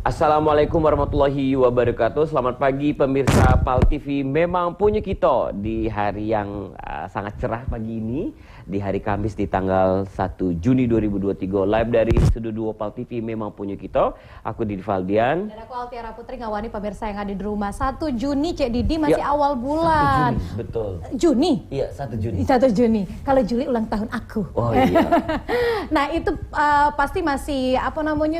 Assalamualaikum warahmatullahi wabarakatuh. Selamat pagi pemirsa PAL TV. Memang punya kita di hari yang sangat cerah pagi ini, di hari Kamis di tanggal 1 Juni 2023. Live dari Studio 2 PAL TV. Memang punya kita. Aku Didi Valdian. Dan aku Altiara Putri, ngawani pemirsa yang ada di rumah. 1 Juni Cek Didi masih awal bulan. 1 Juni, betul. Juni? Iya, 1 Juni. 1 Juni. Kalau Juli ulang tahun aku. Oh iya. Nah itu pasti masih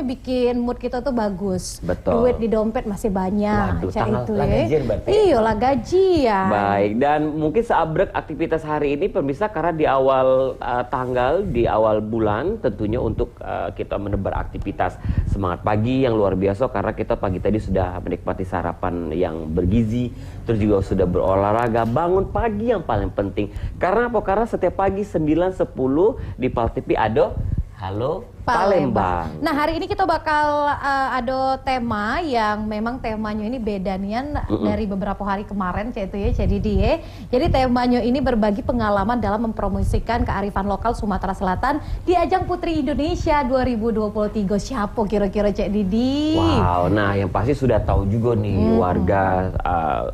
bikin mood kita tuh bagus. Betul. Duit di dompet masih banyak. Waduh, itu lah gajian berarti. Iya lah gajian. Baik, dan mungkin seabrek aktivitas hari ini pemirsa, karena di awal tanggal, di awal bulan tentunya untuk kita menebar aktivitas semangat pagi yang luar biasa, karena kita pagi tadi sudah menikmati sarapan yang bergizi, terus juga sudah berolahraga, bangun pagi yang paling penting. Karena apa? Karena setiap pagi 9.10 di PAL TV ada Halo Palembang. Nah hari ini kita bakal ada tema yang memang temanya ini beda nian dari beberapa hari kemarin jadi temanya ini berbagi pengalaman dalam mempromosikan kearifan lokal Sumatera Selatan di ajang Putri Indonesia 2023. Siapa kira-kira Cek Didi? Wow, nah yang pasti sudah tahu juga nih warga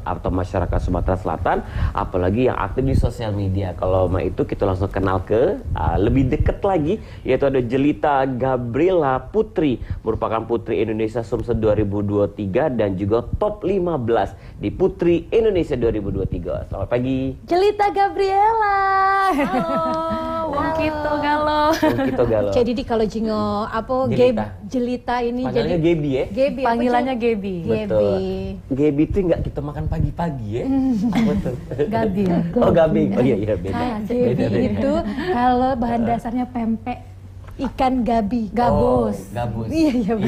atau masyarakat Sumatera Selatan, apalagi yang aktif di sosial media. Kalau itu kita langsung kenal ke lebih dekat lagi, yaitu ada Jelita Gabriela Putri, merupakan Putri Indonesia Sumsel 2023 dan juga top 15 di Putri Indonesia 2023. Selamat pagi Jelita Gabriela. Halo, wong kita galo. Jadi kalau jingo Jelita ini panggilnya jadi Gebi ya? Gebi, Panggilannya Gebi. Betul. Gebi itu nggak kita makan pagi-pagi ya? Apa tuh? Gabi. Oh Gabi, oh iya beda. Gebi itu kalau bahan dasarnya pempek ikan gabi, Gabus. Oh, gabus. Iya.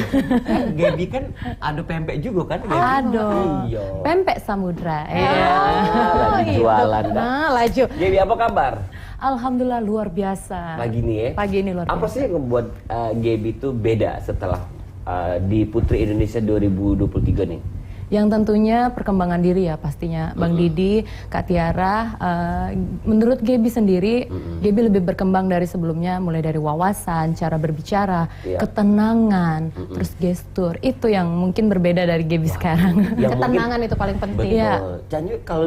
Gebi kan ada pempek juga kan? Gebi? Aduh. Iya. Pempek samudra. Lagi jualan dah. Nah, laju. Gebi apa kabar? Alhamdulillah luar biasa. Pagi ini ya? Pagi ini luar biasa. Apa sih yang membuat Gebi itu beda setelah di Putri Indonesia 2023 nih? Yang tentunya perkembangan diri ya pastinya. Bang Didi, Kak Tiara, menurut Gebi sendiri, Gebi lebih berkembang dari sebelumnya, mulai dari wawasan, cara berbicara, ketenangan, terus gestur. Itu yang mungkin berbeda dari Gebi sekarang. Ketenangan itu paling penting. Betul. Ya. Canyu kalau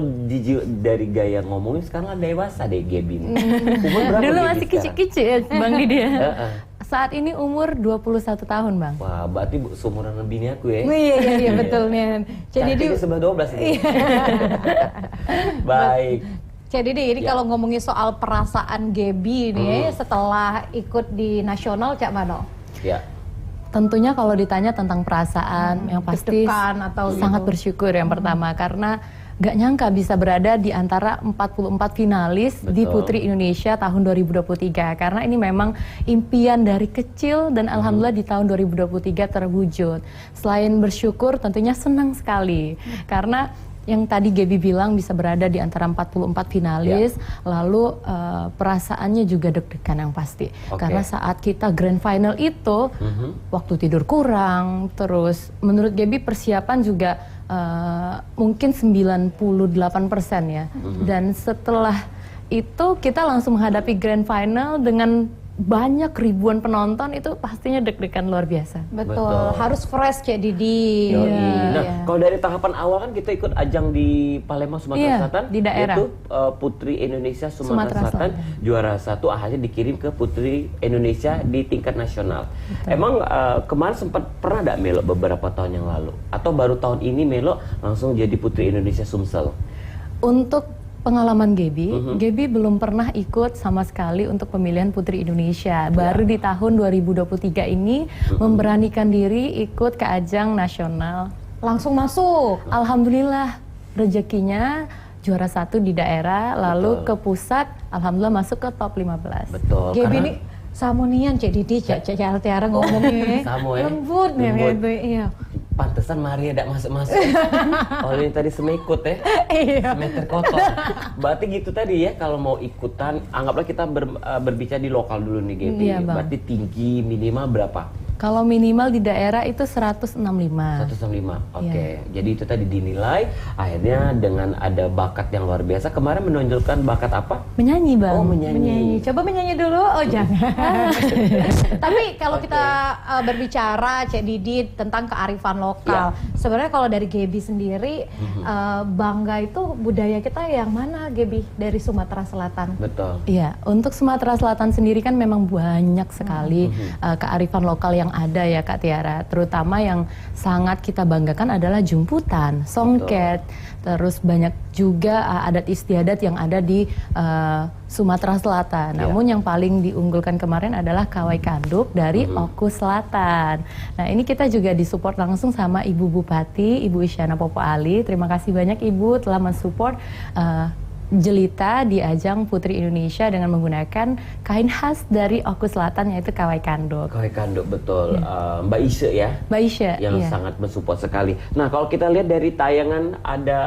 dari gaya ngomongin sekarang lah dewasa deh Gebi nih. Umur berapa Dulu Gebi masih sekarang? kecil-kecil ya Bang Didi ya. Saat ini umur 21 tahun Bang. Wah, berarti seumuran lebih nih aku ya. Iya betul nih. Jadi Cantiknya sebelah 12 ini. Baik. Jadi ini kalau ngomongin soal perasaan Gebi nih setelah ikut di nasional Cak Mano? Ya. Tentunya kalau ditanya tentang perasaan yang pasti deg-degan atau sangat bersyukur yang pertama, karena gak nyangka bisa berada di antara 44 finalis di Putri Indonesia tahun 2023. Karena ini memang impian dari kecil dan alhamdulillah di tahun 2023 terwujud. Selain bersyukur tentunya senang sekali karena yang tadi Gebi bilang bisa berada di antara 44 finalis, lalu perasaannya juga deg-degan yang pasti. Karena saat kita grand final itu, waktu tidur kurang, terus menurut Gebi persiapan juga mungkin 98% ya. Dan setelah itu kita langsung menghadapi grand final dengan banyak ribuan penonton, itu pastinya deg-degan luar biasa. Betul. Harus fresh Cek Didi. Nah, kalau dari tahapan awal kan kita ikut ajang di Palembang, Sumatera Selatan, di daerah. yaitu Putri Indonesia Sumatera Selatan, juara 1, akhirnya dikirim ke Putri Indonesia di tingkat nasional. Emang kemarin sempat pernah gak Melo beberapa tahun yang lalu? Atau baru tahun ini Melo langsung jadi Putri Indonesia Sumsel? Untuk pengalaman Gebi, Gebi belum pernah ikut sama sekali untuk pemilihan Putri Indonesia. Baru di tahun 2023 ini memberanikan diri ikut ke ajang nasional. Langsung masuk. Alhamdulillah rezekinya juara 1 di daerah, lalu ke pusat, alhamdulillah masuk ke top 15. Betul. Gebi ini samonian Cek Didi, Cek Altiara ngomongnya. Lembut nih gitu. Iya. Pantesan Maria tidak masuk-masuk. Oh ini tadi semekut ya. Semeter kotor. Berarti gitu tadi ya, kalau mau ikutan, anggaplah kita berbicara di lokal dulu nih Gebi. Berarti tinggi minimal berapa? Kalau minimal di daerah itu 165. 165. Oke. Jadi itu tadi dinilai akhirnya dengan ada bakat yang luar biasa. Kemarin menonjolkan bakat apa? Menyanyi, Bang. Oh, menyanyi. Coba menyanyi dulu. Oh, jangan. Tapi kalau kita berbicara Cek Didi tentang kearifan lokal, sebenarnya kalau dari Gaby sendiri bangga itu budaya kita yang mana, Gaby, dari Sumatera Selatan? Betul. Iya, untuk Sumatera Selatan sendiri kan memang banyak sekali kearifan lokal yang ada ya Kak Tiara. Terutama yang sangat kita banggakan adalah jumputan, songket, terus banyak juga adat istiadat yang ada di Sumatera Selatan. Namun yang paling diunggulkan kemarin adalah kawai kanduk dari Oku Selatan. Nah ini kita juga disupport langsung sama Ibu Bupati, Ibu Isyana Popo Ali. Terima kasih banyak Ibu telah mensupport jelita di ajang Putri Indonesia dengan menggunakan kain khas dari Oku Selatan yaitu kawai kanduk. Kawai kanduk, betul. Mbak Isya ya? Mbak Isya, yang sangat mensupport sekali. Nah kalau kita lihat dari tayangan ada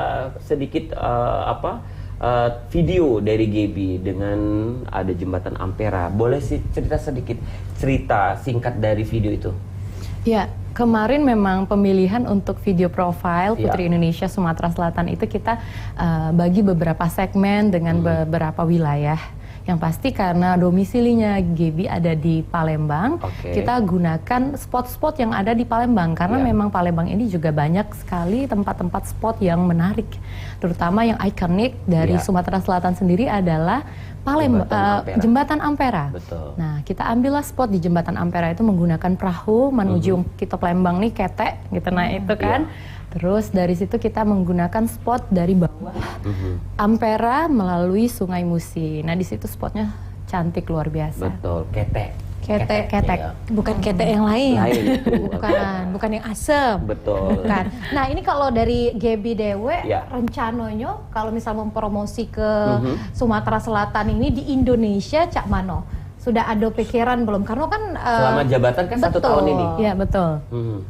sedikit video dari Gaby dengan ada jembatan Ampera. Boleh sih cerita sedikit cerita singkat dari video itu? Ya, kemarin memang pemilihan untuk video profile Putri Indonesia Sumatera Selatan itu kita bagi beberapa segmen dengan beberapa wilayah. Yang pasti karena domisilinya Gaby ada di Palembang, kita gunakan spot-spot yang ada di Palembang karena memang Palembang ini juga banyak sekali tempat-tempat spot yang menarik. Terutama yang ikonik dari Sumatera Selatan sendiri adalah Jembatan Ampera. Betul. Nah, kita ambillah spot di Jembatan Ampera itu menggunakan perahu menuju kita Palembang nih ketek gitu nah itu kan. Terus dari situ kita menggunakan spot dari bawah Ampera melalui Sungai Musi. Nah, di situ spotnya cantik luar biasa. Betul, ketek. Ketek. Ya. Bukan ketek yang lain. Bukan yang asem. Betul. Bukan. Nah ini kalau dari Gaby Dewe, rencananya kalau misal mempromosi ke Sumatera Selatan ini di Indonesia, Cak Mano, sudah ada pikiran belum? Karena kan selama jabatan kan 1 tahun ini. Iya betul.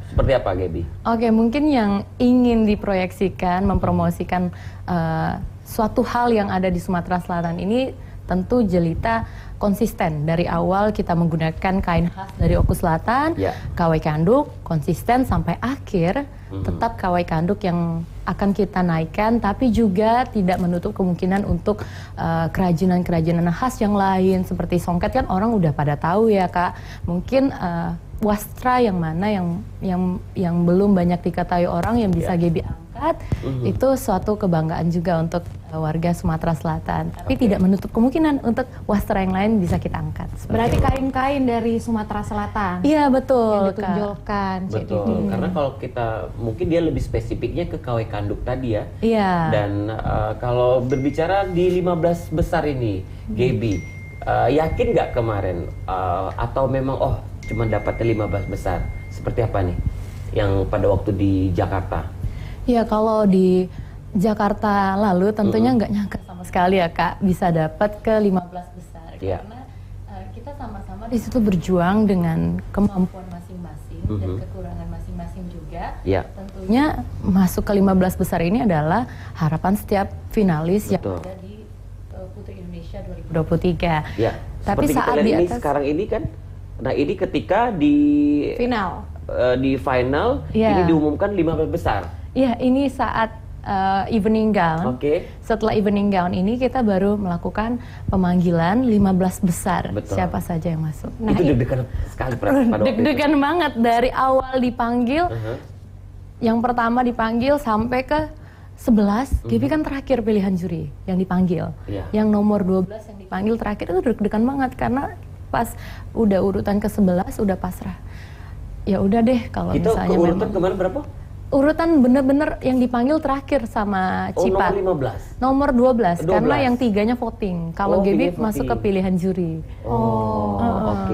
Seperti apa Gaby? Oke, mungkin yang ingin diproyeksikan, mempromosikan suatu hal yang ada di Sumatera Selatan ini tentu jelita konsisten. Dari awal kita menggunakan kain khas dari Oku Selatan, kawai kanduk, konsisten sampai akhir tetap kawai kanduk yang akan kita naikkan, tapi juga tidak menutup kemungkinan untuk kerajinan-kerajinan khas yang lain seperti songket kan orang udah pada tahu ya Kak. Mungkin wastra yang mana yang belum banyak diketahui orang yang bisa Gaby angkat, itu suatu kebanggaan juga untuk warga Sumatera Selatan. Tapi tidak menutup kemungkinan untuk wastra yang lain bisa kita angkat. Berarti kain-kain dari Sumatera Selatan. Iya betul. Yang ditunjukkan. Betul. Karena kalau kita mungkin dia lebih spesifiknya ke kawai kanduk tadi ya. Iya. Dan kalau berbicara di 15 besar ini, Gaby, yakin nggak kemarin atau memang cuma dapatnya 15 besar? Seperti apa nih yang pada waktu di Jakarta? Ya kalau di Jakarta lalu tentunya nggak nyangka sama sekali ya Kak bisa dapat ke 15 besar karena kita sama-sama di situ berjuang dengan kemampuan masing-masing dan kekurangan masing-masing juga. Tentunya masuk ke 15 besar ini adalah harapan setiap finalis yang ada di Putri Indonesia 2023. Tapi saat di atas sekarang ini kan, nah ini ketika di final ini diumumkan 15 besar. Iya, ini saat evening gown. Setelah evening gown ini kita baru melakukan pemanggilan 15 besar. Siapa saja yang masuk. Nah, itu deg-degan sekali pada waktu itu. Deg-degan banget dari awal dipanggil. Yang pertama dipanggil sampai ke 11, Gaby kan terakhir pilihan juri yang dipanggil. Yang nomor 12 yang dipanggil terakhir itu deg-degan banget karena pas udah urutan ke 11 udah pasrah. Ya udah deh kalau misalnya urutan kemana berapa? Urutan bener-bener yang dipanggil terakhir sama Cipat. Nomor 12. Karena yang 3-nya voting. Kalau Gaby masuk ke pilihan juri.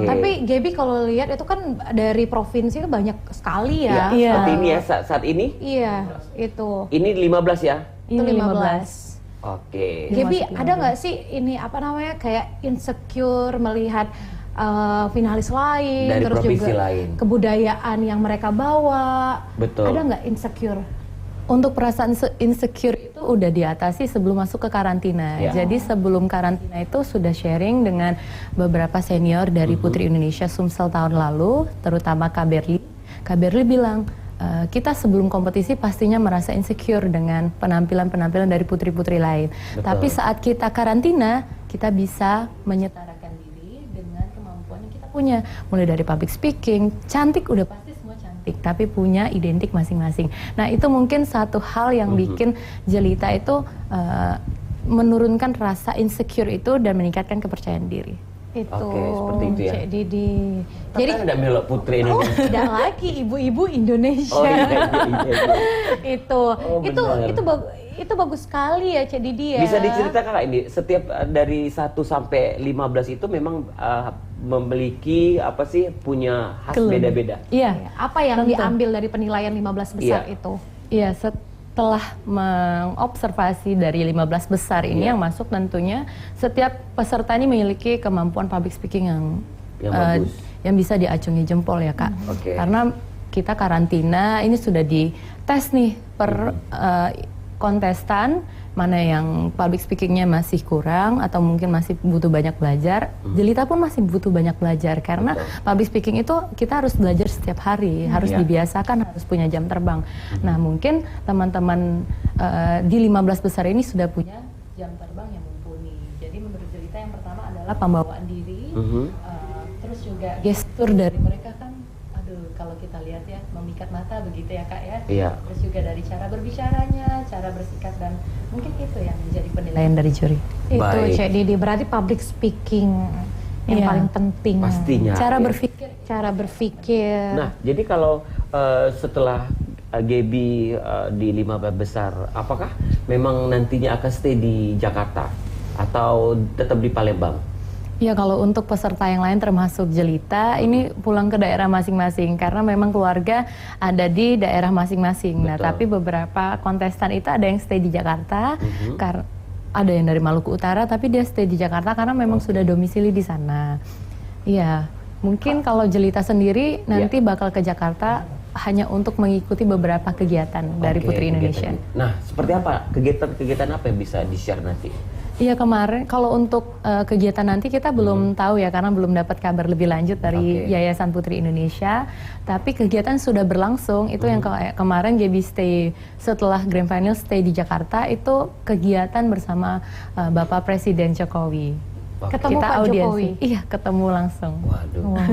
Tapi Gaby kalau lihat itu kan dari provinsi itu banyak sekali ya. Seperti ini ya saat ini? Iya, itu. Ini 15 ya? Itu 15. Gaby ada nggak sih ini kayak insecure melihat finalis lain, dari terus juga lain. Kebudayaan yang mereka bawa, Betul. ada nggak insecure? Untuk perasaan insecure itu udah diatasi sebelum masuk ke karantina. Ya. Jadi sebelum karantina itu sudah sharing dengan beberapa senior dari Putri Indonesia Sumsel tahun lalu, terutama Kak Berli. Kak Berli bilang, kita sebelum kompetisi pastinya merasa insecure dengan penampilan-penampilan dari putri-putri lain. Betul. Tapi saat kita karantina, kita bisa menyetarakan diri dengan kemampuan yang kita punya. Mulai dari public speaking, cantik udah pasti semua cantik, tapi punya identik masing-masing. Nah, itu mungkin satu hal yang bikin Jelita itu menurunkan rasa insecure itu dan meningkatkan kepercayaan diri. Itu Oke, seperti itu ya. Cek Didi. Jadi Jadi ada melok Putri oh Indonesia. tidak lagi ibu-ibu Indonesia. Oh iya, iya. itu Oh, itu benar. itu bagus sekali ya Cek Didi ya. Bisa diceritakan Kak ini setiap dari 1 sampai 15 itu memang memiliki apa sih punya khas beda-beda. Iya, Apa yang tentu. diambil dari penilaian 15 besar Iya. itu? Iya, setelah mengobservasi dari 15 besar ini Iya. yang masuk, tentunya setiap peserta ini memiliki kemampuan public speaking yang bagus. yang bisa diacungi jempol ya Kak. Oke. Karena kita karantina ini sudah dites nih per kontestan, mana yang public speakingnya masih kurang atau mungkin masih butuh banyak belajar. Jelita pun masih butuh banyak belajar karena public speaking itu kita harus belajar setiap hari, harus Iya. dibiasakan, harus punya jam terbang. Nah, mungkin teman-teman di 15 besar ini sudah punya jam terbang yang mumpuni. Jadi menurut Jelita yang pertama adalah pembawaan diri, terus juga gestur dari mereka kan, aduh kalau kita lihat ya memikat mata begitu ya Kak ya. Iya. Terus juga dari cara berbicaranya, cara bersikap, dan mungkin itu yang menjadi penilaian dari juri. Itu Baik. Cek Didi berarti public speaking yang Iya. paling penting. Pastinya. Cara ya. berpikir. Cara berpikir. Nah, jadi kalau setelah Gaby di 15 besar, apakah memang nantinya akan stay di Jakarta atau tetap di Palembang? Ya, kalau untuk peserta yang lain termasuk Jelita, ini pulang ke daerah masing-masing karena memang keluarga ada di daerah masing-masing. Nah, Betul. tapi beberapa kontestan itu ada yang stay di Jakarta, ada yang dari Maluku Utara, tapi dia stay di Jakarta karena memang sudah domisili di sana. Iya, mungkin kalau Jelita sendiri nanti bakal ke Jakarta hanya untuk mengikuti beberapa kegiatan dari Oke, Putri Indonesia. kegiatan. Nah, seperti apa kegiatan-kegiatan apa yang bisa di-share nanti? Iya, kemarin kalau untuk kegiatan nanti kita belum tahu ya karena belum dapat kabar lebih lanjut dari Oke. Yayasan Putri Indonesia. Tapi kegiatan sudah berlangsung. Itu yang kemarin Gaby stay setelah Grand Final stay di Jakarta, itu kegiatan bersama Bapak Presiden Jokowi. Oke. Ketemu Pak Jokowi. Iya, ketemu langsung. Waduh. Wah,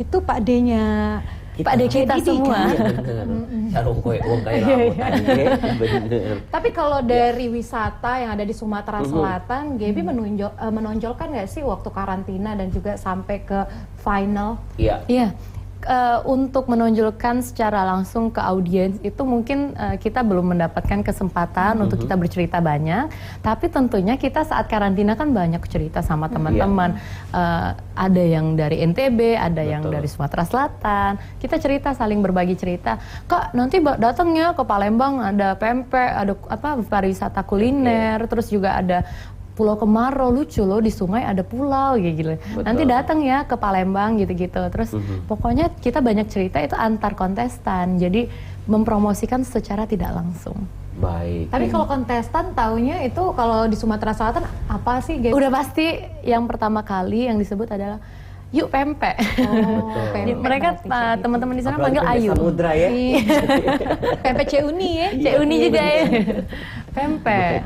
itu Pak D-nya. Pak D kita Didi semua. Iya bener. Sarung kowe wong kayak rambutan bener. Tapi kalau dari wisata yang ada di Sumatera Selatan, Gaby menonjolkan nggak sih waktu karantina dan juga sampai ke final? Iya. Iya, untuk menonjolkan secara langsung ke audiens itu mungkin kita belum mendapatkan kesempatan untuk kita bercerita banyak. Tapi tentunya kita saat karantina kan banyak cerita sama teman-teman. Ada yang dari NTB, ada yang Betul. dari Sumatera Selatan. Kita cerita, saling berbagi cerita. Kak, nanti datangnya ke Palembang ada pempek, ada apa pariwisata kuliner, terus juga ada Pulau Kemarau, lucu loh, di sungai ada pulau gitu. Betul. Nanti datang ya ke Palembang gitu-gitu. Terus pokoknya kita banyak cerita itu antar kontestan. Jadi mempromosikan secara tidak langsung. Baik. Tapi kalau kontestan taunya itu kalau di Sumatera Selatan apa sih Gaby? Udah pasti yang pertama kali yang disebut adalah yuk pempek. Oh, pempek Mereka berarti kayak gitu. teman-teman di sana Apalagi panggil pempek Ayu. Samudra ya. Iya. Pempek Ceuni ya. Cek Uni juga ya. Pempek.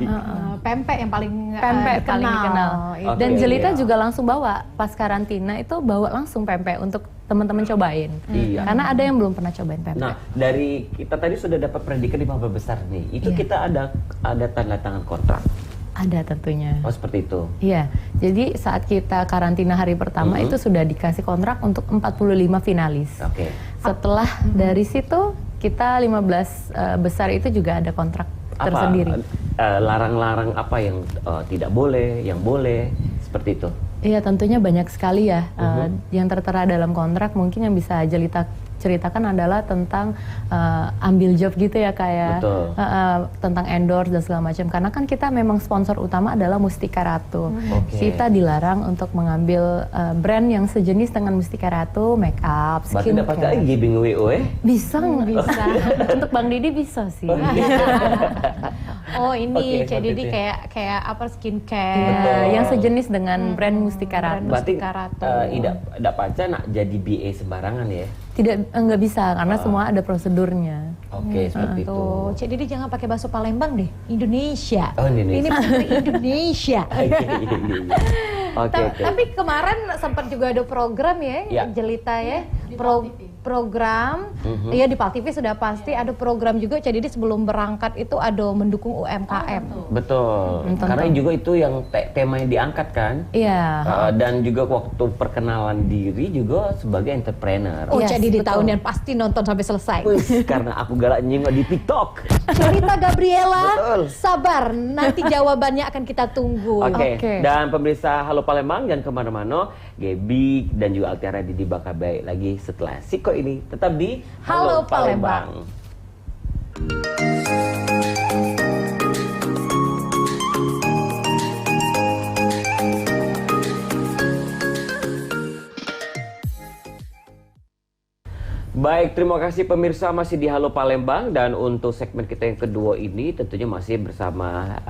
Pempek yang paling Pempek paling dikenal. Itu. Dan Oke, Jelita iya. juga langsung bawa pas karantina itu bawa langsung pempek untuk teman-teman cobain. Iya. Karena ada yang belum pernah cobain pempek. Nah, dari kita tadi sudah dapat predikat 15 besar nih. Itu Iya. kita ada tanda tangan kontrak. Ada tentunya. Oh, seperti itu. Iya, jadi saat kita karantina hari pertama itu sudah dikasih kontrak untuk 45 finalis. Oke. Setelah dari situ kita 15 besar itu juga ada kontrak tersendiri. Larang-larang apa yang tidak boleh, yang boleh, seperti itu. Iya, tentunya banyak sekali ya. Yang tertera dalam kontrak mungkin yang bisa Jelita ceritakan adalah tentang ambil job gitu ya, kayak tentang endorse dan segala macam. Karena kan kita memang sponsor utama adalah Mustika Ratu. Kita dilarang untuk mengambil brand yang sejenis dengan Mustika Ratu, make up, Berarti skincare. dapat lagi giving away Bisa. Untuk Bang Didi bisa sih. Oh ini, Oke, jadi seperti itu. kayak apa skincare. Yang sejenis dengan brand Mustika Ratu. Berarti Mustika Ratu. Ida Panca nak jadi BA sembarangan ya? Tidak, nggak bisa karena semua ada prosedurnya. Oke, seperti itu. Tuh, jadi dia jangan pakai bahasa Palembang deh, Indonesia. Oh, Indonesia. Ini putri Indonesia. Oke, oke. Tapi kemarin sempat juga ada program ya, Ya. Jelita ya, program, ya di PAL TV sudah pasti ada program juga. Jadi dia sebelum berangkat itu ada mendukung UMKM. Betul. Karena juga itu yang tema yang diangkat kan. Iya. Dan juga waktu perkenalan diri juga sebagai entrepreneur. Oh, Yes, jadi di betul. tahun yang pasti nonton sampai selesai. Wih, karena aku galak nyingok di TikTok. Jelita Gabriela, Betul. sabar, nanti jawabannya akan kita tunggu. Oke. Dan pemirsa Halo Palembang, jangan kemana-mana. Gaby dan juga Altiara Didi bakal baik lagi setelah Siko ini. Tetap di Halo Palembang. Baik, terima kasih pemirsa, masih di Halo Palembang, dan untuk segmen kita yang kedua ini tentunya masih bersama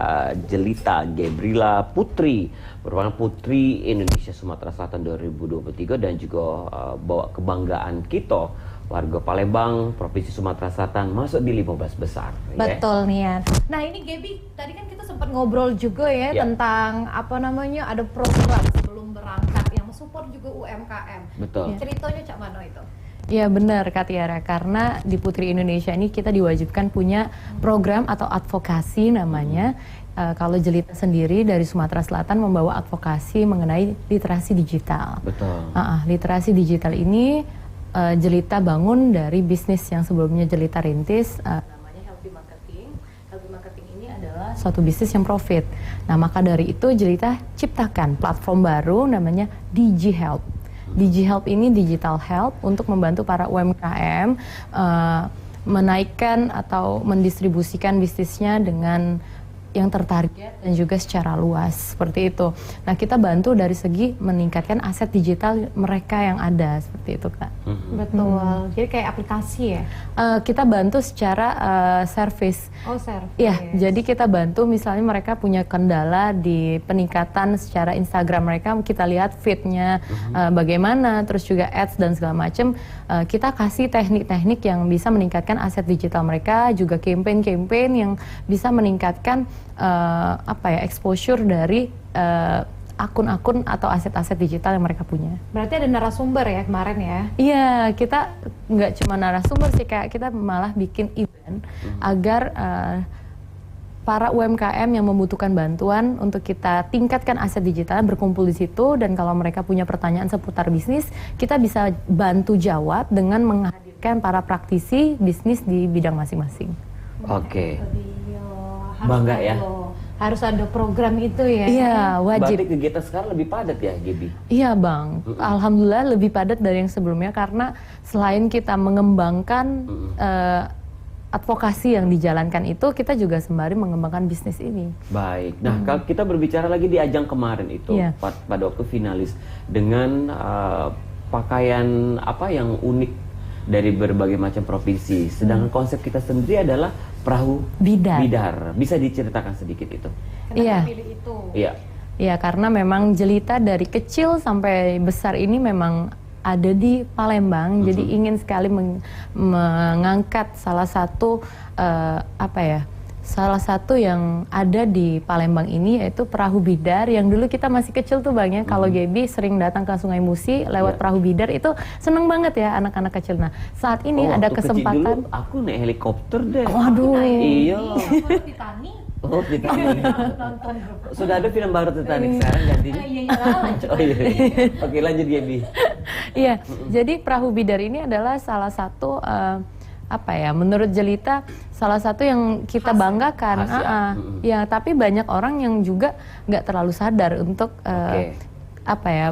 Jelita Gabriela Putri, merupakan Putri Indonesia Sumatera Selatan 2023 dan juga bawa kebanggaan kita warga Palembang, Provinsi Sumatera Selatan masuk di 15 besar. Betul Nian. Nah ini Gaby, tadi kan kita sempat ngobrol juga ya, tentang apa namanya, ada program sebelum berangkat yang mensupport juga UMKM. Betul. Ceritanya cak mana itu? Ya benar Kak Tiara, karena di Putri Indonesia ini kita diwajibkan punya program atau advokasi namanya. Kalau Jelita sendiri dari Sumatera Selatan membawa advokasi mengenai literasi digital. Betul. Literasi digital ini Jelita bangun dari bisnis yang sebelumnya Jelita rintis, namanya Healthy Marketing. Healthy Marketing ini adalah suatu bisnis yang profit. Nah maka dari itu Jelita ciptakan platform baru namanya DigiHelp. DigiHelp ini digital help untuk membantu para UMKM menaikkan atau mendistribusikan bisnisnya dengan yang tertarget dan juga secara luas, seperti itu. Nah kita bantu dari segi meningkatkan aset digital mereka yang ada, seperti itu Kak. Betul. Jadi kayak aplikasi ya? Kita bantu secara service. Oh service. Ya, jadi kita bantu misalnya mereka punya kendala di peningkatan secara Instagram mereka, kita lihat feednya bagaimana, terus juga ads dan segala macam. Kita kasih teknik-teknik yang bisa meningkatkan aset digital mereka, juga campaign-campaign yang bisa meningkatkan exposure dari akun-akun atau aset-aset digital yang mereka punya. Berarti ada narasumber ya kemarin ya? Iya, kita nggak cuma narasumber sih, kayak kita malah bikin event agar para UMKM yang membutuhkan bantuan untuk kita tingkatkan aset digital berkumpul di situ, dan kalau mereka punya pertanyaan seputar bisnis, kita bisa bantu jawab dengan menghadirkan para praktisi bisnis di bidang masing-masing. Oke. Bangga ya? Harus ada program itu ya? Iya, wajib. Berarti kegiatan sekarang lebih padat ya, Gaby? Iya Bang, alhamdulillah lebih padat dari yang sebelumnya, karena selain kita mengembangkan advokasi yang dijalankan itu, kita juga sembari mengembangkan bisnis ini. Baik, nah kalau kita berbicara lagi di ajang kemarin itu, pada waktu finalis, dengan pakaian apa yang unik dari berbagai macam provinsi, sedangkan konsep kita sendiri adalah perahu bidar. Bisa diceritakan sedikit itu? Kenapa pilih itu? Iya. Iya, karena memang Jelita dari kecil sampai besar ini memang ada di Palembang, jadi ingin sekali mengangkat salah satu salah satu yang ada di Palembang ini, yaitu perahu bidar yang dulu kita masih kecil tuh Bang ya. Kalau Gaby sering datang ke Sungai Musi lewat perahu bidar, itu seneng banget ya anak-anak kecil. Nah saat ini ada kesempatan. Dulu, aku naik helikopter deh. Waduh. Iya. Titanic. Oh, Titanic. Sudah ada film baru Titanic sekarang gantinya. Oh iya. Oke, lanjut Gaby. Iya, jadi perahu bidar ini adalah salah satu menurut Jelita salah satu yang kita banggakan. Ya, tapi banyak orang yang juga nggak terlalu sadar untuk apa ya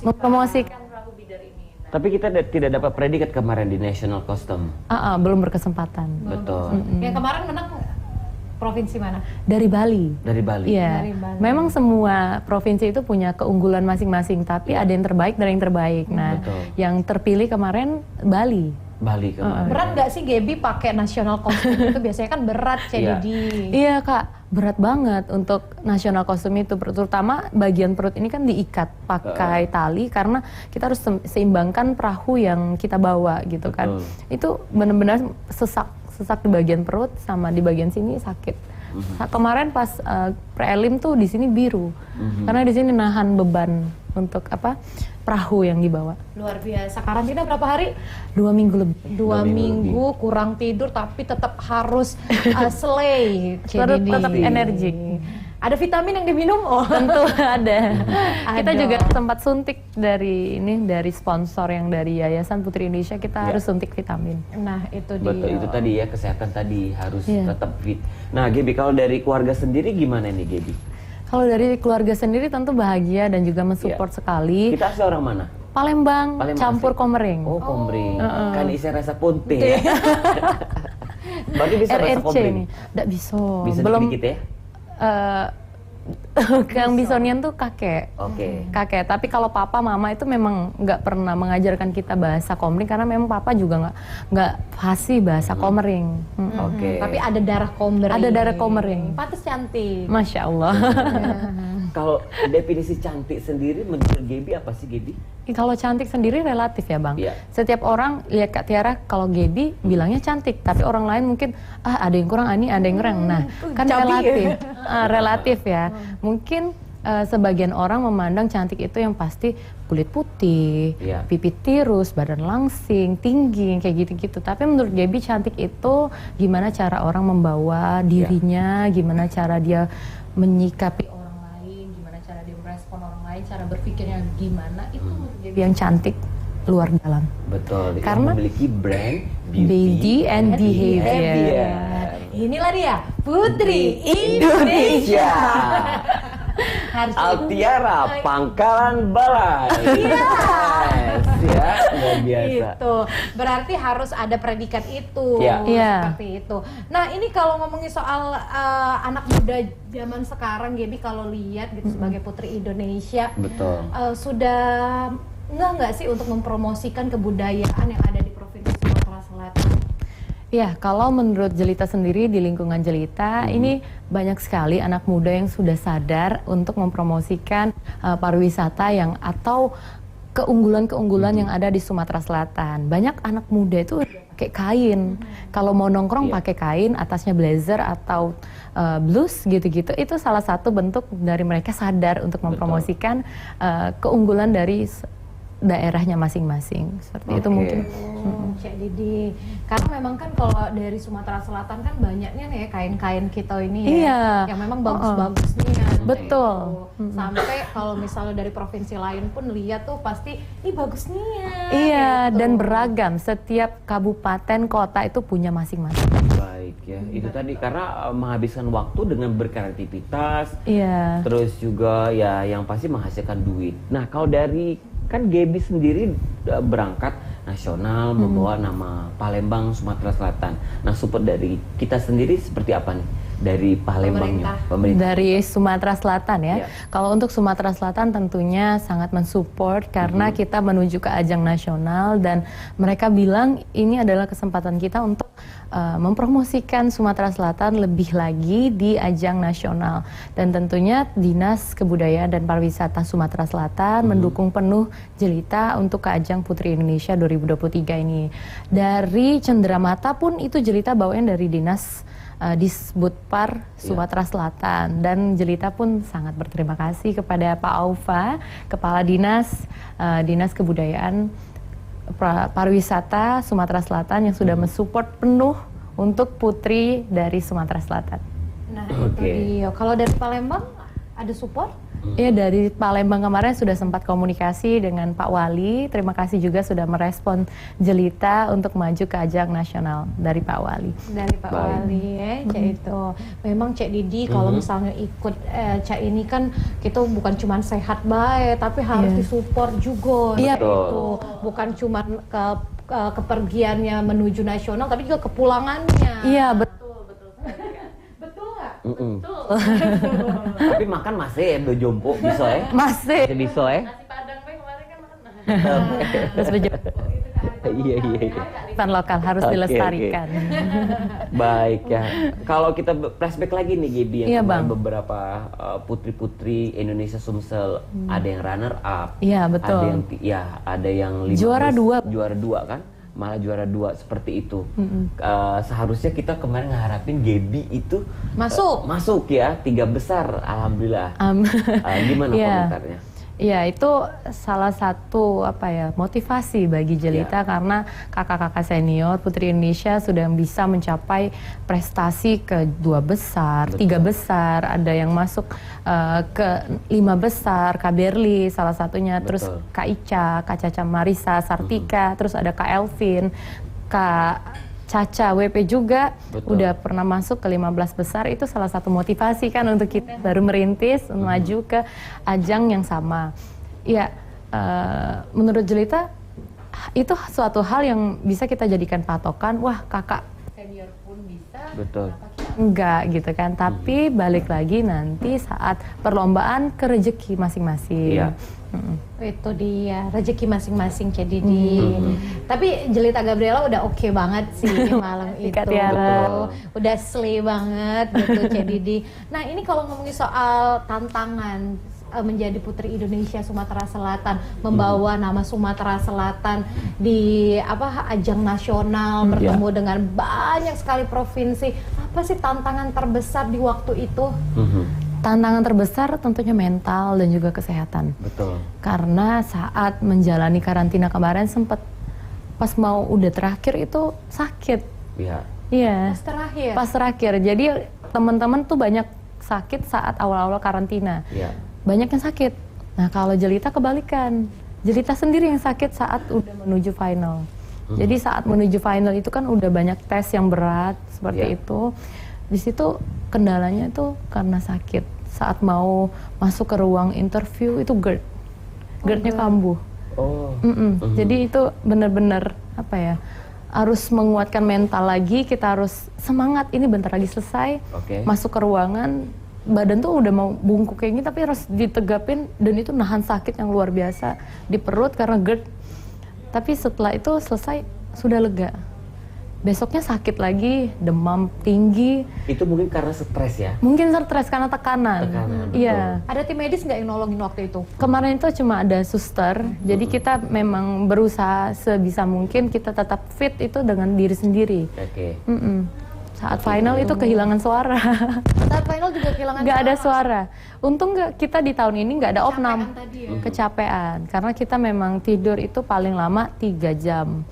mempromosikan perahu feeder ini. Tapi kita tidak dapat predikat kemarin di National Custom. Belum berkesempatan. Betul. Yang kemarin menang provinsi mana? Dari Bali. Dari Bali. Iya. Dari Bali. Memang semua provinsi itu punya keunggulan masing-masing, tapi ada yang terbaik dan yang terbaik. Nah, Betul. yang terpilih kemarin Bali. Bali kemarin. Berat nggak sih Gaby pakai national costume itu? Biasanya kan berat jadi Iya Kak, berat banget untuk national costume itu, terutama bagian perut ini kan diikat pakai tali karena kita harus seimbangkan perahu yang kita bawa gitu kan. Itu benar-benar sesak di bagian perut sama di bagian sini sakit. Kemarin pas prelim tuh di sini biru karena di sini nahan beban untuk perahu yang dibawa. luar biasa. Karantina berapa hari? 2 minggu lebih. 2 minggu kurang tidur tapi tetap harus slay. Tetap energi. Ada vitamin yang diminum? Tentu ada. Kita juga sempat suntik dari sponsor yang dari Yayasan Putri Indonesia, kita harus suntik vitamin. Nah, itu dia. Betul, itu tadi ya, kesehatan tadi harus tetap fit. Nah, Gaby, kalau dari keluarga sendiri gimana nih, Gaby? Kalau dari keluarga sendiri tentu bahagia dan juga mensupport sekali. Kita asli orang mana? Palembang campur asli. Komering. Oh, Komering. Kan isi rasa ponte ya. Berarti bisa bahasa RRC Komering? ini. Nggak bisa. Bisa Belum dikit ya? Kang Bisonian tuh kakek. Oke. Kakek, tapi kalau papa mama itu memang nggak pernah mengajarkan kita bahasa Komering karena memang papa juga nggak fasih bahasa Komering. Oke. Tapi ada darah Komering. Ada darah Komering. Pantes cantik. Masya Allah. Kalau definisi cantik sendiri menurut Gaby apa sih, Gaby? Kalau cantik sendiri relatif ya Bang. Iya. Setiap orang lihat Kak Tiara, kalau Gaby bilangnya cantik, tapi orang lain mungkin ada yang kurang, ada yang kurang. Nah, kan relatif. Relatif ya. Mungkin sebagian orang memandang cantik itu yang pasti kulit putih, pipi tirus, badan langsing, tinggi, kayak gitu-gitu. Tapi menurut Gaby cantik itu gimana cara orang membawa dirinya, gimana cara dia menyikapi orang lain, gimana cara dia merespon orang lain, cara berpikirnya gimana, itu menurut Gaby yang cantik luar dalam. Betul. Karena memiliki brand beauty and behavior. Inilah dia Putri Indonesia. Altiara Pangkalan Balai. Yes, ya, luar biasa. Itu berarti harus ada predikat itu, Iya. seperti itu. Nah, ini kalau ngomongin soal anak muda zaman sekarang, Gaby, kalau lihat gitu sebagai Putri Indonesia, Betul. Sudah nggak sih untuk mempromosikan kebudayaan yang ada di Provinsi Sumatera Selatan? Ya, kalau menurut Jelita sendiri di lingkungan Jelita, ini banyak sekali anak muda yang sudah sadar untuk mempromosikan pariwisata atau keunggulan-keunggulan yang ada di Sumatera Selatan. Banyak anak muda itu pakai kain. Kalau mau nongkrong pakai kain, atasnya blazer atau blus gitu-gitu. Itu salah satu bentuk dari mereka sadar untuk mempromosikan keunggulan dari daerahnya masing-masing. Seperti itu mungkin. Cik Didi, karena memang kan kalau dari Sumatera Selatan kan banyaknya nih ya kain-kain kita ini yang memang bagus-bagus nih ya. Betul. Sampai kalau misalnya dari provinsi lain pun lihat tuh pasti ini bagus nih ya. Iya, gitu. dan beragam. Setiap kabupaten kota itu punya masing-masing. Baik ya, itu tadi karena menghabiskan waktu dengan berkreativitas. Iya. Terus juga ya yang pasti menghasilkan duit. Nah, kalau dari kan Gaby sendiri berangkat nasional membawa nama Palembang Sumatera Selatan. Nah, support dari kita sendiri seperti apa nih dari Palembangnya? Pemerintah. Dari Sumatera Selatan ya. Iya. Kalau untuk Sumatera Selatan tentunya sangat mensupport karena kita menuju ke ajang nasional dan mereka bilang ini adalah kesempatan kita untuk mempromosikan Sumatera Selatan lebih lagi di ajang nasional. Dan tentunya Dinas Kebudayaan dan Pariwisata Sumatera Selatan mendukung penuh Jelita untuk ke ajang Putri Indonesia 2023 ini. Dari cenderamata pun itu Jelita bawain dari Dinas Disbudpar Sumatera Selatan, dan Jelita pun sangat berterima kasih kepada Pak Aufa, Kepala Dinas Kebudayaan Pariwisata Sumatera Selatan yang sudah mensupport penuh untuk putri dari Sumatera Selatan. Nah, itu dia. Kalau dari Palembang ada support? Ya, dari Palembang kemarin sudah sempat komunikasi dengan Pak Wali. Terima kasih juga sudah merespon Jelita untuk maju ke ajang nasional dari Pak Wali. Dari Pak Wali ya, Cak itu. Memang Cak Didi kalau misalnya ikut Cak ini kan kita bukan cuma sehat baik, tapi harus disupport juga. Iya. Itu bukan cuma kepergiannya menuju nasional, tapi juga kepulangannya. Iya, betul. Betul nggak? Betul. Tapi makan masih do jompo bisa ya? Masih. Bisa ya? Nasi Padang kemarin kan makan. Terus iya. Kearifan lokal harus Oke, dilestarikan. Baik ya. Kalau kita flashback lagi nih Gaby, yang Iya, kemarin Bang. beberapa putri-putri Indonesia Sumsel ada yang runner up, Iya, betul. ada yang 15, Juara 2. juara 2 kan, malah juara 2 seperti itu. Seharusnya kita kemarin ngeharapin Gaby itu masuk ya 3 besar, alhamdulillah. Gimana Iya. komentarnya? Iya, itu salah satu motivasi bagi Jelita karena kakak-kakak senior Putri Indonesia sudah bisa mencapai prestasi ke 2 besar, 3 besar, ada yang masuk ke 5 besar, Kak Berli salah satunya, terus Kak Ica, Kak Caca Marisa, Sartika, terus ada Kak Elvin, Kak Caca WP juga udah pernah masuk ke 15 besar. Itu salah satu motivasi kan untuk kita baru merintis maju ke ajang yang sama. Ya, menurut Jelita itu suatu hal yang bisa kita jadikan patokan. Wah, kakak senior pun bisa. Betul. Enggak gitu kan. Tapi balik lagi nanti saat perlombaan ke rezeki masing-masing. Iya. Itu dia, rezeki masing-masing Cak Didi. Tapi Jelita Gabriela udah oke banget sih di malam itu. Kak Tiara. Udah slay banget gitu Cak Didi. Nah ini kalau ngomongin soal tantangan menjadi Putri Indonesia Sumatera Selatan, membawa nama Sumatera Selatan di ajang nasional, bertemu dengan banyak sekali provinsi. Apa sih tantangan terbesar di waktu itu? Tantangan terbesar tentunya mental dan juga kesehatan. Betul. Karena saat menjalani karantina kemarin sempat pas mau udah terakhir itu sakit. Iya. Iya. Pas terakhir. Jadi teman-teman tuh banyak sakit saat awal-awal karantina. Iya. Banyak yang sakit. Nah, kalau Jelita kebalikan. Jelita sendiri yang sakit saat udah menuju final. Jadi saat menuju final itu kan udah banyak tes yang berat seperti itu. Di situ kendalanya itu karena sakit. Saat mau masuk ke ruang interview itu GERD-nya kambuh. Jadi itu benar-benar harus menguatkan mental lagi. Kita harus semangat, ini bentar lagi selesai. Masuk ke ruangan, badan tuh udah mau bungkuk kayak gini, tapi harus ditegapin, dan itu nahan sakit yang luar biasa di perut karena GERD. Tapi setelah itu selesai sudah lega. Besoknya sakit lagi, demam tinggi. Itu mungkin karena stres ya? Mungkin stres karena tekanan. Iya. Ada tim medis nggak yang nolongin waktu itu? Kemarin itu cuma ada suster. Jadi kita memang berusaha sebisa mungkin kita tetap fit itu dengan diri sendiri. Saat final itu kehilangan suara. Saat final juga kehilangan Nggak ada suara. Untung kita di tahun ini nggak ada opnam. Kecapean Karena kita memang tidur itu paling lama 3 jam.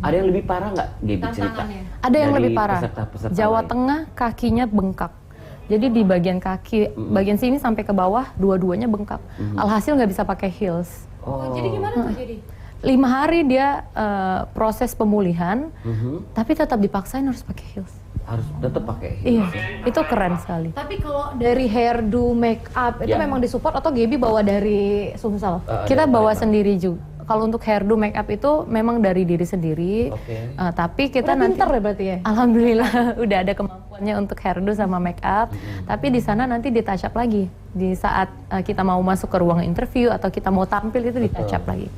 Ada yang lebih parah nggak, Gaby, cerita? Ada yang Dari lebih parah. peserta-peserta Jawa lain? Tengah kakinya bengkak. Jadi di bagian kaki, bagian sini sampai ke bawah, dua-duanya bengkak. Alhasil nggak bisa pakai heels. Jadi gimana tuh jadi? 5 hari dia proses pemulihan, tapi tetap dipaksain harus pakai heels. Harus tetap pakai heels. Iya, itu keren sekali. Tapi kalau dari hairdo, make up itu memang disupport atau Gaby bawa dari Sumsel? Kita bawa sendiri juga. Kalau untuk hairdo, make up itu memang dari diri sendiri. Tapi kita Udah nanti pinter ya berarti ya? Alhamdulillah udah ada kemampuannya untuk hairdo sama make up. Tapi di sana nanti di-touch up lagi. Di saat kita mau masuk ke ruang interview atau kita mau tampil itu di-touch up lagi.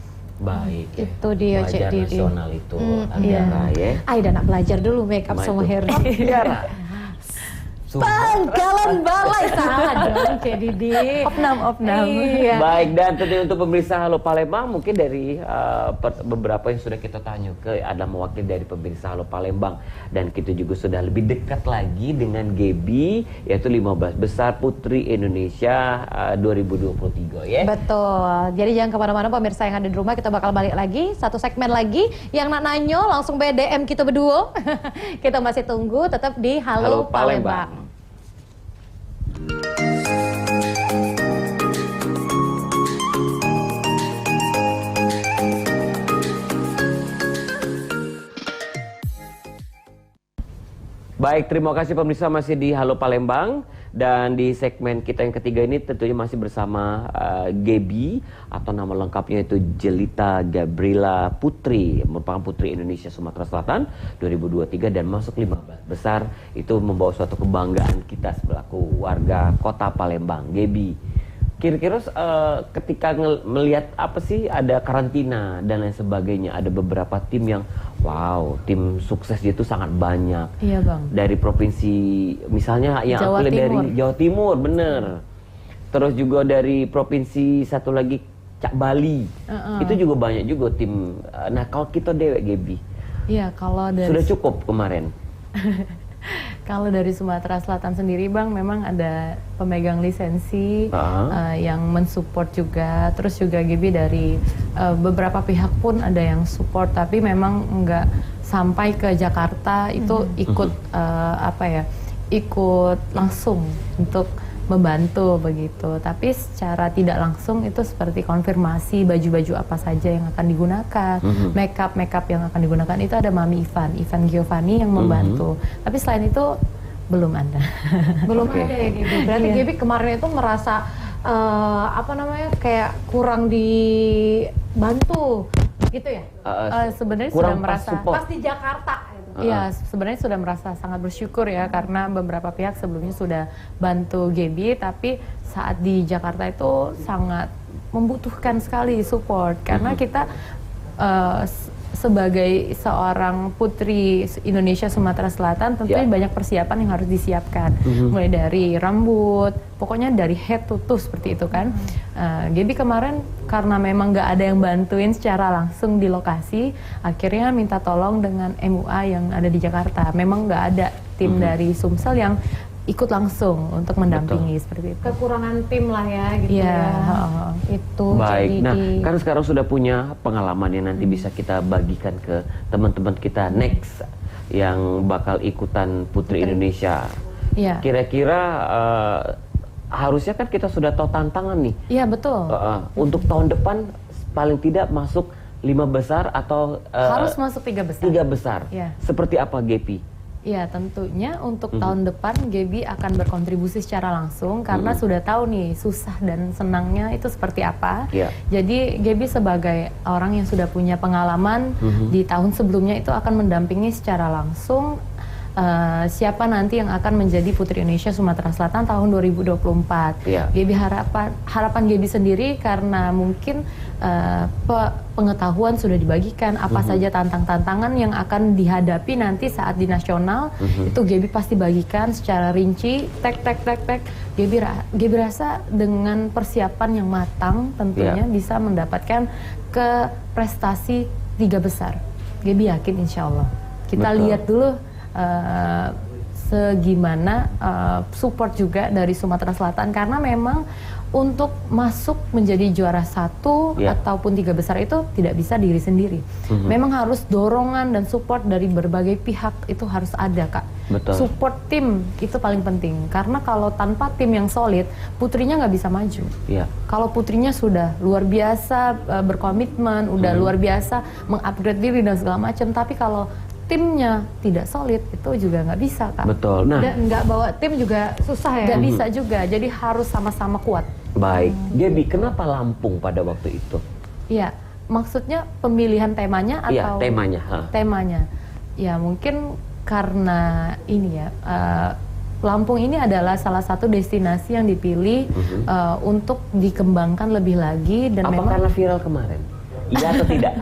Baik. Itu dia Cak Didi. Nasional itu ada ya. Aida nak belajar dulu make up sama hairdo. Pangkalan balai salah dong Cak Didi. Opnam. Iya. Baik, dan tentunya untuk pemirsa Halo Palembang, mungkin dari beberapa yang sudah kita tanya ke ada mewakili dari pemirsa Halo Palembang, dan kita juga sudah lebih dekat lagi dengan Gaby, yaitu 15 besar Putri Indonesia 2023 ya. Betul. Jadi jangan kemana-mana pemirsa yang ada di rumah, kita bakal balik lagi satu segmen lagi. Yang nak nanyo langsung BDM kita berdua. Kita masih tunggu tetap di Halo, Palembang. Baik, terima kasih pemirsa masih di Halo Palembang. Dan di segmen kita yang ketiga ini tentunya masih bersama Gaby, atau nama lengkapnya itu Jelita Gabriela Putri, merupakan Putri Indonesia Sumatera Selatan 2023 dan masuk 15 besar. Itu membawa suatu kebanggaan kita selaku warga kota Palembang. Gaby, kira-kira ketika melihat apa sih, ada karantina dan lain sebagainya, ada beberapa tim yang wow, tim sukses itu sangat banyak. Iya bang. Dari provinsi, misalnya yang Jawa aku lihat dari Timur. Jawa Timur, bener. Terus juga dari provinsi satu lagi, Cak Bali. Itu juga banyak juga tim. Nah kalau kita dewek Gaby, Iya, kalau dari sudah cukup kemarin? Kalau dari Sumatera Selatan sendiri bang, memang ada pemegang lisensi yang mensupport juga. Terus juga Gaby dari beberapa pihak pun ada yang support, tapi memang nggak sampai ke Jakarta itu ikut ikut langsung untuk membantu begitu. Tapi secara tidak langsung itu seperti konfirmasi baju-baju apa saja yang akan digunakan, makeup yang akan digunakan itu ada Mami Ivan Giovanni yang membantu. Tapi selain itu belum ada. Belum ada ya Gaby. Berarti Iya. Gaby kemarin itu merasa kayak kurang dibantu gitu ya? Sebenarnya kurang sudah pas merasa support. Pas di Jakarta gitu. Iya, sebenarnya sudah merasa sangat bersyukur ya, karena beberapa pihak sebelumnya sudah bantu Gaby, tapi saat di Jakarta itu sangat membutuhkan sekali support, karena kita sebagai seorang putri Indonesia Sumatera Selatan tentunya banyak persiapan yang harus disiapkan, mulai dari rambut, pokoknya dari head to toe seperti itu kan. Gaby kemarin karena memang nggak ada yang bantuin secara langsung di lokasi, akhirnya minta tolong dengan MUA yang ada di Jakarta. Memang nggak ada tim dari Sumsel yang ikut langsung untuk mendampingi seperti itu. Kekurangan tim lah ya gitu Iya, ya. Itu Baik, jadi nah kan sekarang sudah punya pengalaman yang nanti bisa kita bagikan ke teman-teman kita next yang bakal ikutan Putri Indonesia. Iya. Kira-kira harusnya kan kita sudah tahu tantangan nih. Iya betul. Untuk tahun depan paling tidak masuk 5 besar atau Harus masuk 3 besar. 3 besar. Iya. Seperti apa Gaby? Ya tentunya untuk tahun depan Gaby akan berkontribusi secara langsung karena sudah tahu nih susah dan senangnya itu seperti apa. Jadi Gaby sebagai orang yang sudah punya pengalaman di tahun sebelumnya itu akan mendampingi secara langsung siapa nanti yang akan menjadi Putri Indonesia Sumatera Selatan tahun 2024. Gaby harapan Gaby sendiri karena mungkin pengetahuan sudah dibagikan apa saja tantangan yang akan dihadapi nanti saat di nasional, itu Gaby pasti bagikan secara rinci, tek. Gaby rasa dengan persiapan yang matang tentunya bisa mendapatkan ke prestasi 3 besar. Gaby yakin insya Allah. Kita lihat dulu segimana support juga dari Sumatera Selatan, karena memang untuk masuk menjadi juara 1 ataupun 3 besar itu tidak bisa diri sendiri. Memang harus dorongan dan support dari berbagai pihak, itu harus ada Kak. Support tim itu paling penting, karena kalau tanpa tim yang solid, putrinya nggak bisa maju. Kalau putrinya sudah luar biasa berkomitmen, udah luar biasa mengupgrade diri dan segala macam, tapi kalau timnya tidak solid itu juga nggak bisa Kak. Nah, dan nggak bawa tim juga susah ya. Nggak bisa juga, jadi harus sama-sama kuat. Baik, Gaby, kenapa Lampung pada waktu itu? Iya, maksudnya pemilihan temanya atau? Iya, temanya. Temanya, ya mungkin karena ini ya, Lampung ini adalah salah satu destinasi yang dipilih untuk dikembangkan lebih lagi dan apa memang karena viral kemarin? Iya atau tidak?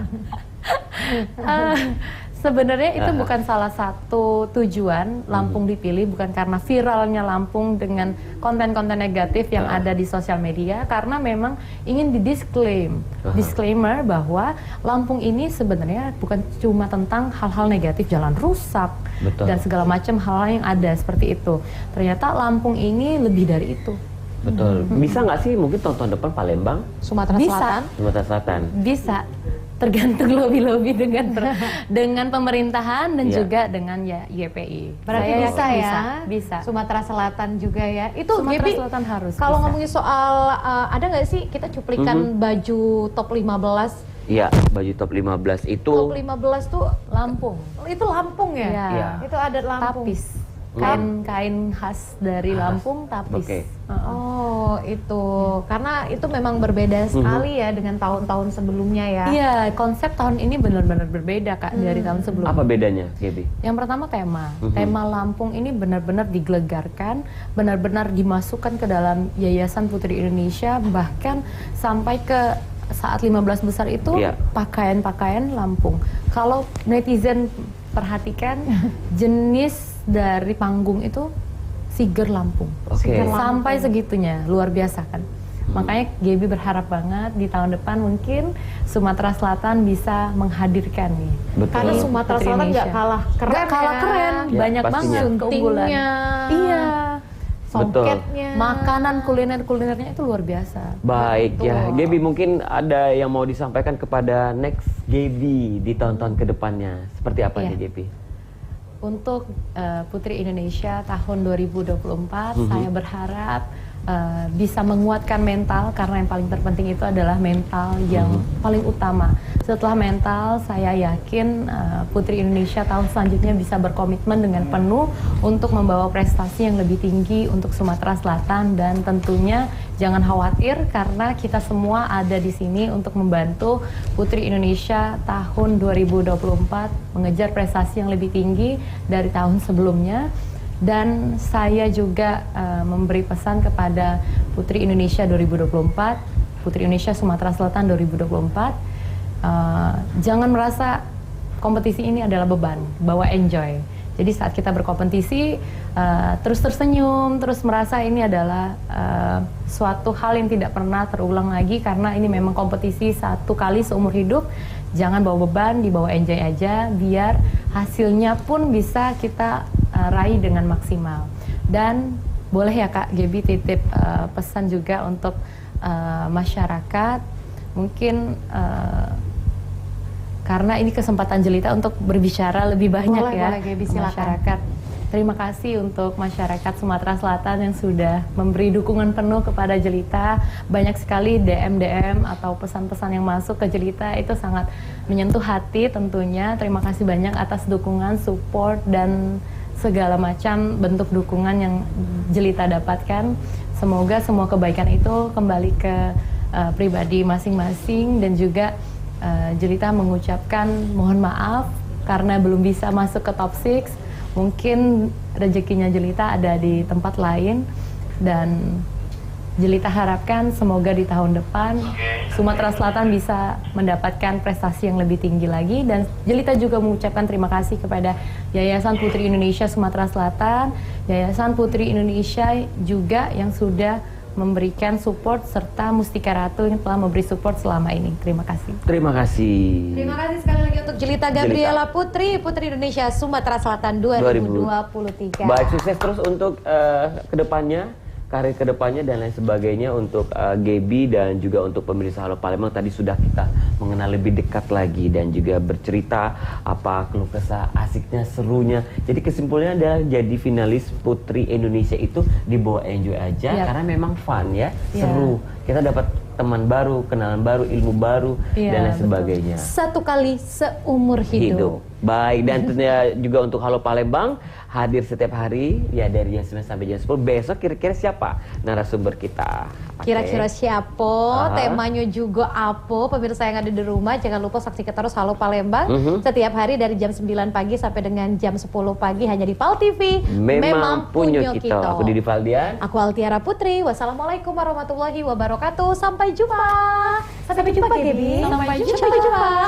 Sebenarnya itu bukan salah satu tujuan Lampung dipilih, bukan karena viralnya Lampung dengan konten-konten negatif yang ada di sosial media, karena memang ingin disclaimer bahwa Lampung ini sebenarnya bukan cuma tentang hal-hal negatif, jalan rusak dan segala macam hal yang ada seperti itu. Ternyata Lampung ini lebih dari itu. Betul. Bisa nggak sih mungkin tahun depan Palembang? Sumatera Selatan? Sumatera Selatan. Bisa. Tergantung lobby-lobby dengan pemerintahan dan juga dengan YPI. Berarti bisa ya? Bisa. Sumatera Selatan juga ya. Itu Sumatera Gaby, Selatan harus. kalau bisa. ngomongin soal ada nggak sih kita cuplikan baju top 15? Iya, baju top 15 itu. Top 15 tuh Lampung. itu Lampung ya? Iya. Itu adat Lampung. Tapis. kain khas dari Lampung tapis. Oke. Oh, itu. Karena itu memang berbeda sekali ya dengan tahun-tahun sebelumnya ya. Iya, konsep tahun ini benar-benar berbeda Kak dari tahun sebelumnya. Apa bedanya, Gaby? Yang pertama tema Lampung ini benar-benar digelegarkan, benar-benar dimasukkan ke dalam Yayasan Putri Indonesia, bahkan sampai ke saat 15 besar itu pakaian-pakaian Lampung. Kalau netizen perhatikan jenis dari panggung itu Siger Lampung. Sampai segitunya, luar biasa kan. Makanya Gaby berharap banget di tahun depan mungkin Sumatera Selatan bisa menghadirkan nih. Betul. Karena Sumatera Putri Selatan nggak Indonesia. kalah keren. Nggak kalah keren, Ya, banyak pastinya. banget keunggulan. Suntingnya, Iya. songketnya, Makanan kulinernya itu luar biasa. Baik Betul. ya, Gaby mungkin ada yang mau disampaikan kepada next Gaby di tahun-tahun kedepannya. Seperti apa nih Gaby? Untuk Putri Indonesia tahun 2024, saya berharap bisa menguatkan mental, karena yang paling terpenting itu adalah mental yang paling utama. Setelah mental, saya yakin Putri Indonesia tahun selanjutnya bisa berkomitmen dengan penuh untuk membawa prestasi yang lebih tinggi untuk Sumatera Selatan, dan tentunya jangan khawatir karena kita semua ada di sini untuk membantu Putri Indonesia tahun 2024 mengejar prestasi yang lebih tinggi dari tahun sebelumnya. Dan saya juga memberi pesan kepada Putri Indonesia 2024, Putri Indonesia Sumatera Selatan 2024, jangan merasa kompetisi ini adalah beban, bawa enjoy. Jadi saat kita berkompetisi, terus tersenyum, terus merasa ini adalah suatu hal yang tidak pernah terulang lagi, karena ini memang kompetisi satu kali seumur hidup. Jangan bawa beban, dibawa enjoy aja, biar hasilnya pun bisa kita raih dengan maksimal. Dan boleh ya Kak Gaby titip pesan juga untuk masyarakat, mungkin karena ini kesempatan Jelita untuk berbicara lebih banyak Boleh, Gaby, ke silakan. masyarakat. Terima kasih untuk masyarakat Sumatera Selatan yang sudah memberi dukungan penuh kepada Jelita. Banyak sekali DM atau pesan-pesan yang masuk ke Jelita, itu sangat menyentuh hati tentunya. Terima kasih banyak atas dukungan, support, dan segala macam bentuk dukungan yang Jelita dapatkan. Semoga semua kebaikan itu kembali ke pribadi masing-masing, dan juga Jelita mengucapkan mohon maaf karena belum bisa masuk ke top 6. Mungkin rezekinya Jelita ada di tempat lain, dan Jelita harapkan semoga di tahun depan Sumatera Selatan bisa mendapatkan prestasi yang lebih tinggi lagi. Dan Jelita juga mengucapkan terima kasih kepada Yayasan Putri Indonesia Sumatera Selatan, Yayasan Putri Indonesia juga yang sudah memberikan support, serta Mustika Ratu yang telah memberi support selama ini. Terima kasih. Terima kasih. Terima kasih sekali lagi untuk Jelita Gabriela Putri Indonesia Sumatera Selatan 2023. Baik, sukses terus untuk kedepannya, karir kedepannya dan lain sebagainya untuk Gaby, dan juga untuk pemirsa Halo Palembang. Tadi sudah kita mengenal lebih dekat lagi dan juga bercerita apa keluh kesah, asiknya, serunya. Jadi kesimpulannya adalah jadi finalis Putri Indonesia itu dibawa enjoy aja, karena memang fun ya, seru. Kita dapat teman baru, kenalan baru, ilmu baru, dan lain sebagainya. Satu kali seumur hidup. Baik, dan tentunya juga untuk Halo Palembang hadir setiap hari ya dari jam 9 sampai jam 10. Besok kira-kira siapa narasumber kita? Kira-kira siapa, temanya juga apa, pemirsa yang ada di rumah jangan lupa saksikan terus Halo Palembang setiap hari dari jam 9 pagi sampai dengan jam 10 pagi hanya di PAL TV. Memang punya kita. Aku Didi Valdian. Aku Altiara Putri. Wassalamualaikum warahmatullahi wabarakatuh. Sampai jumpa. Sampai jumpa Gaby. Sampai jumpa.